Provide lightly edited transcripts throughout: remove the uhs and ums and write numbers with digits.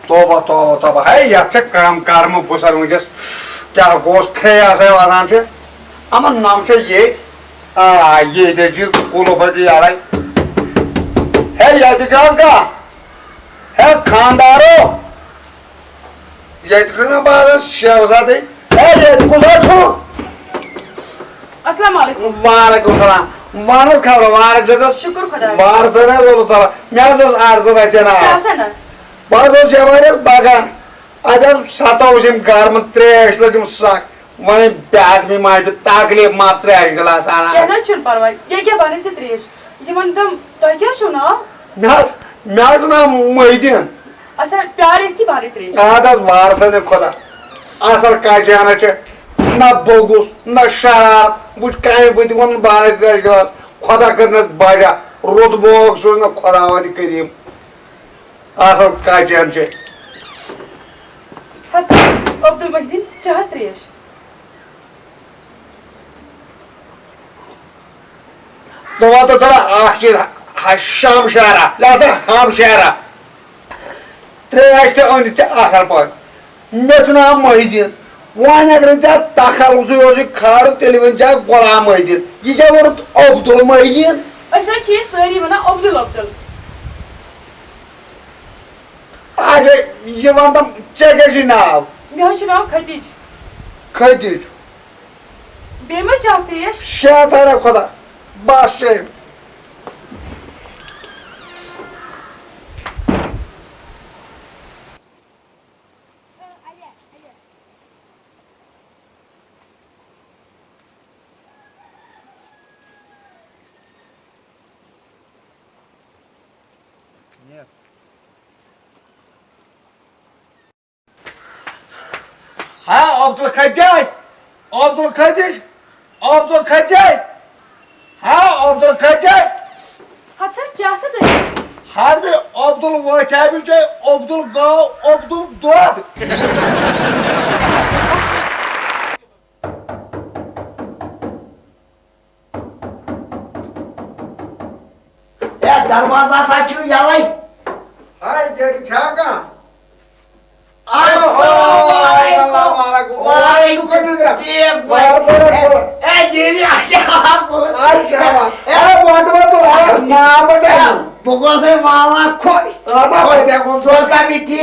तोबा तोबा तोबा है यह काम कर्म बुसर वस क्या गोस खेस वादान अमन नाम ये ये कुलो पर यार है ये है खानदारो ये बात शहजादे है ये गुजर अस्सलाम वालेकुम। वालेकुम सलाम वानस खबर वार जगह शुक्र खुदा वार दना बोलो ताला मैं तो अर्ज रचे ना बादो जवारिस बागान अगर सतावशिम गारम त्रेश लजम साक वने ब्याज में मार ताकले माप त्रेश गिलास आना केना छुन परवाय ये क्या बने से त्रेश ये मन तुम तो क्या सुना मैं ना मोहिदीन अच्छा प्यार इतनी बारी त्रेश आदस वार दने खुदा असल का जाना छ ना बोगुस ना शरारत बुझ काहे बुझ वन बारे त्रेश गिलास खुदा करनस बाजा रोद बोग सुना खुदावदी करीम असल का जान छ अब्दुल मोहिदीन जहाज त्रेश तो वो तो चला आखिर शाम शहरा लाता हम शहरा त्रेश ते ओन छ असल पर मेचना मोहिदीन वन अगर जा ताखल उसे खार तेलवन जा गोलाम मोहिदीन ये क्या वो अब्दुल मोहिदीन अच्छा छे सारी वना अब्दुल अब्दुल आज ये वंदा चेक नाव मे नाव खदीज खदीज बेमा चाव त्रेश शातारा खुदा बस से हाँ अब्दुल खजाई अब्दुल खदीज अब्दुल खजाई हाँ अब्दुल खजाई अच्छा क्या से दे हार में अब्दुल वचाबी चे अब्दुल गाँव अब्दुल दोद दरवाजा साचू यलै हाय जेडी छाका अस्सलाम वालेकुम ए दीदी अच्छा बोल अच्छा ए बात तो मां बटे बोगो से माला खोई आता होते कौन सोच का मिठी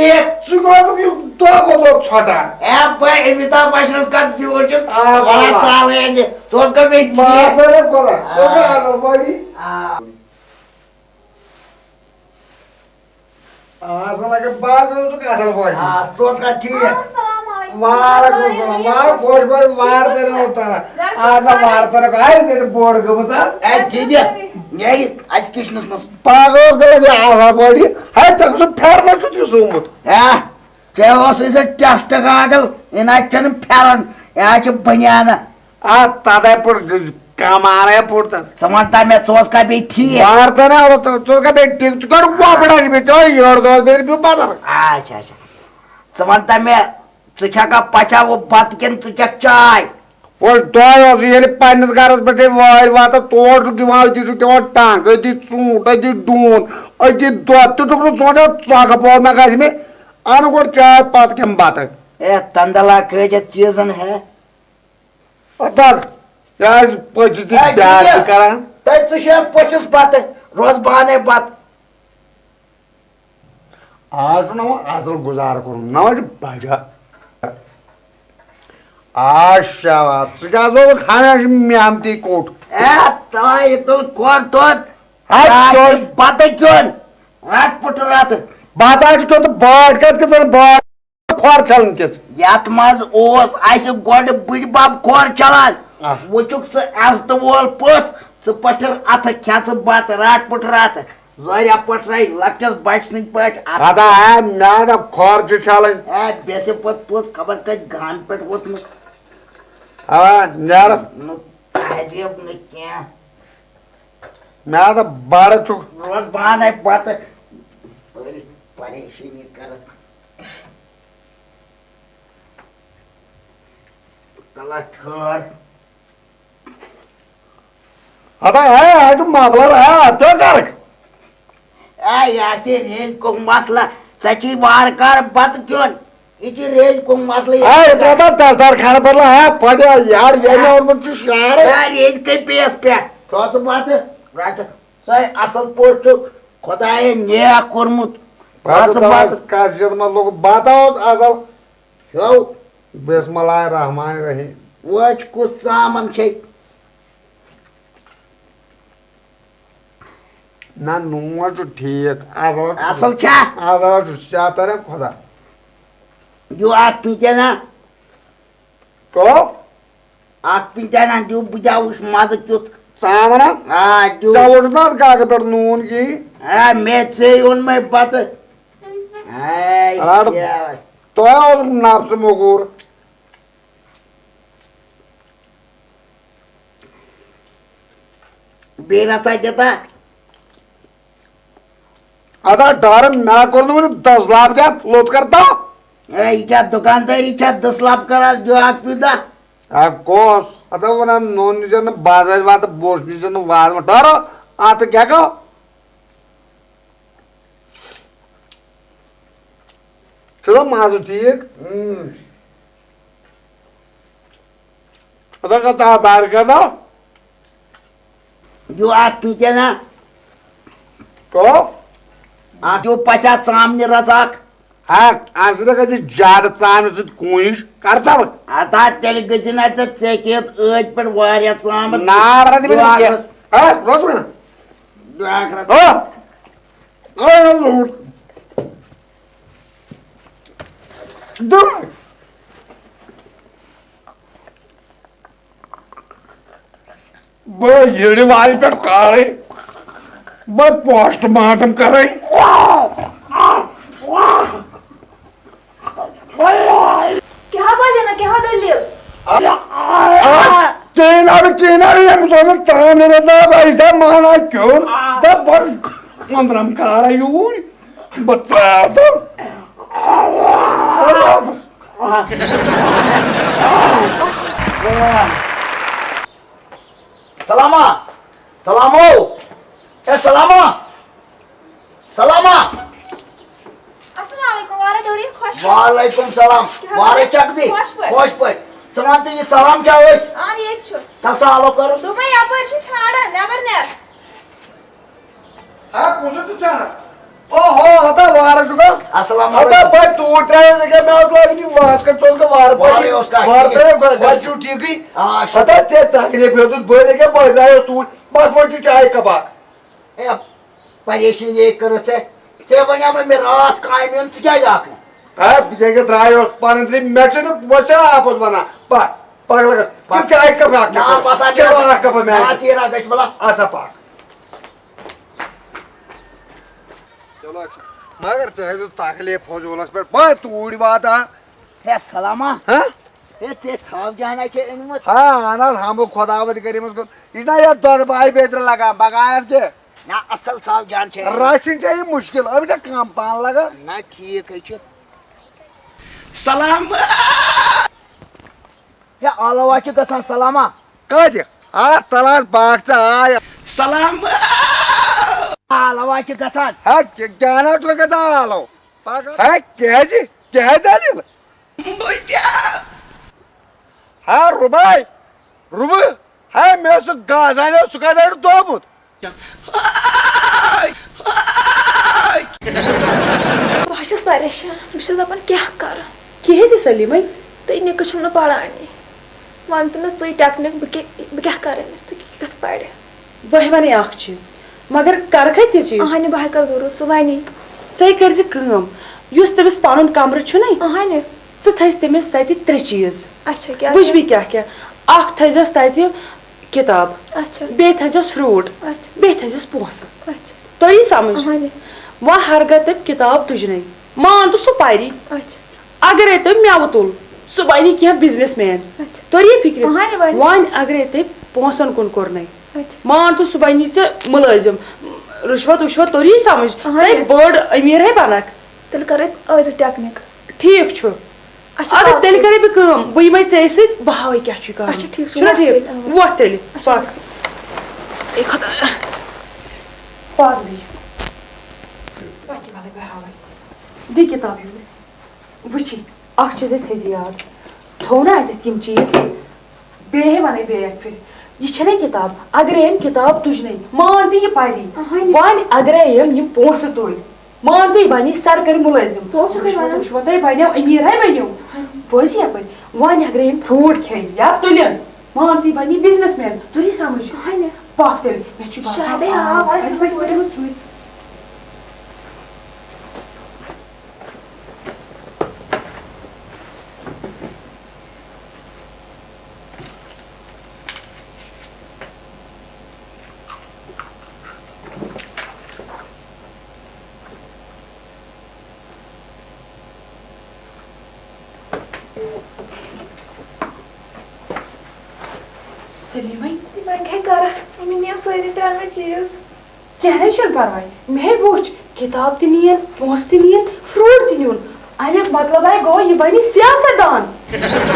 सुगो तो क्यों तो को छोटा ए भाई इमिता बशनस का जीवोजस साला साले जे सोच का मिठी मां तो कोला तो का बड़ी आसला के बाद तो कैसा बोल हां सोच का ठीक है मार को मार खोज पर मार देना होता है आजा मार तर काय तेरे बोर्ड को बता ए दीदी नेडी आज कृष्णस मस पागल के आवा बड़ी है तक से फेरना छुती सुमत ए क्या हो से टेस्ट गागल इना चन फेरन या के बनियाना आ तादा पर कमारे पड़ता समझता मैं सोच का भी ठीक है मार तो ना हो तो का बेटी कर वापड़ा के बेचो योर दो मेरे भी बाजार अच्छा अच्छा समझता मैं तुझा का पचा वो बात के तुझा चाय वो दो ये पानस गारस बटे वार वाता तोड़ की वहां दी सुते वो टांग दी सूट दी डून दी दो तो छोटा चागा पाव में गाइस में आन को चाय पात के बात है ए तंदला के जे चीजन है अतर यार पचस दी प्यार करा तै तुझा पचस बात रोज बहाने बात आज ना असल गुजार करूं ना बाजा आशा तुझा जो खाना म्यामती कोट ए तय तो कोर तो आज तो बात क्यों रात पुट रात बात आज तो बात के तो बात खोर चलन के यात माज ओस आइसे गोड बुड बाप खोर चलान वो चुक से आज तो बोल पत से पटर अथ ख्याच बात रात पुट रात ज़रिया पटराई लक्चस बाइक सिंह पट आदा है ना दा खोर जो चलन ए बेसे पत पत खबर का गान पेट वत न हां यार न ताजीब न क्या मैं तो बाड़ चुक रोज बहाने बात बड़ी परेशानी कर कला छोड़ आदा है तो मामला है तो कर आ याते रे को मसला सची वार कर बत क्यों ये रेज को मसले अरे बेटा 10 खाना पड़ला है पड़े यार ये ना और मुझे यार यार रेज के पेस पे तो बात राट सही असल पोस्ट खुदाए ने कोरमुत बात कासियत में लोग बताओ असल हो बिस्मिल्लाहिर्रहमानिर्रहीम वच कुछ सामान छे ना नुआ तो ठीक असल छा असल चाहता खुदा जो आप पीते ना तो आप पीते ना जो बुझा उस मज क्यों सामना हाँ जो चावल कागज पर नून की हाँ मैं से उनमें बात हाय तो है और नाप से मुगूर बेरा सा देता अदा डर मैं कर दूं 10 लाख क्या लोट करता क्या दुकानदारी छा 10 लाख करा जो आप पीता अब कोस अदा वो ना नॉन निजन बाजार बात बोस निजन वाद में डर आते क्या को चलो माजो ठीक अदा का बाहर का दो जो आप पीते ना तो आप जो 50 सामने रजाक हाँ आज तक कभी ज्यादा चांद से कोई करता हो आता तेल गजना से चेकियत आज पर वारिया साम नारा दी में क्या हाँ रोज ना ओ दूर बड़ा ये वाली पे काले बड़ा पोस्टमार्टम कर रही क्या बोले ना क्या दलियो केना भी हम सोने ताने ने दा भाई दा माना क्यों दा बड़ मंत्रम काला यूं बता तो सलामा सलामो ए सलामा सलामा अस्सलाम वालेकुम वाले थोड़ी खुश वालेकुम सलाम वारे चक भी खुश पर समान ये सलाम चाहे आन ये छु तब सालो करो दुबई यपर छ छाड़ा नेवर ने हाँ कुछ तो जाना ओहो हता वार जुगा अस्सलाम हता वालेकुम भाई तू ट्रेन के मैं उस लाइन वास कर चल के वार वारे उसका वार करे बच्चू ठीक ही हां हता चेता के लिए तो बोले के बोल रहा है तू बस बोल चाय कबा ए परेशान ये करो से बनिया में रात कायम में क्या जाके है पीछे के ड्राई और पानी ड्री मैच ने बचा आपस बना पा पागल का चाय कबा ना पासा चलो कबा मैं ना तेरा गश वाला आसा पाक चलो मगर चाहे तो ताकले फौज वाला पर बस तू उड़ी बात है सलामा हां ए ते थाव जाना के इनमत हाँ ना हम खुदावत करी मुझको इतना यार दर भाई बेहतर लगा बगाया के ना असल साव जान छे राशन चाहिए मुश्किल अभी तक काम पान लगा ना ठीक है छे सलाम या आलवा के कसा सलामा कह दे आ तलाश बाग से आया सलाम आलवा के कसा है क्या ना तो कहता आलो है क्या जी क्या दलील हाँ रुबाई रुबु है मैं सु गाजाने सुखा दे दो मुत बहुत परेशान मुझे दपन क्या कर क्या है सलीम तो इन्हें कुछ न पढ़ाने मानते ना सोई टेक्निक क्या करें तो कथ पढ़े वह वने अख चीज मगर कर खै चीज अहाने बाहर कर जरूरत सो वाई नहीं सही कर जे काम युस तमिस पानुन कमर छु नहीं अहाने स थैस तमिस तति त्रे चीज अच्छा क्या बुझ भी क्या अख थैजस तति किताब अच्छा बे थैजस फ्रूट अच्छा बे थैजस पोस अच्छा तो ये समझ अहाने वह हरगत किताब तुझने मान तो सु पारी अच्छा अगर ते मेव तुल सु बनी क्या बिजनेसमैन अच्छा तो ये फिक्र अहाने बनी वन अगर ते पोसन कुन कोरने अच्छा मान तो सु बनी च मुलाजिम रुश्वत उश्वत तो ये समझ ते बड़ अमीर है बनक तेल करे आज टेक्निक ठीक छु अच्छा अगर तेल करे भी काम बई मै चेसि बहावे क्या छु काम अच्छा, ठीक छु, छुना वह ठीक तेल, वह तेल अच्छा। पाक एक खदा पाक दी पाकी वाले बहावे दी किताब वुची अख चीज थी याद थो ना यम चीज बे वन बे फिर यह किताब अगर अम किताब तुजन मान दी परी वन अगर अम पोस तुल मान दी बनी सरकारी मुलाजिम बनो अमीर है बनो बोज यप वन अगर अम फ्रूट खे या तुलन मान दी बनी बिजनेस मैन तुरी समझ पक तेल मे क्या परवाह मे वुच किताब तीन पोस तीन फ्रूट तीन अमुक मतलब है गो यह बनी सियासतदान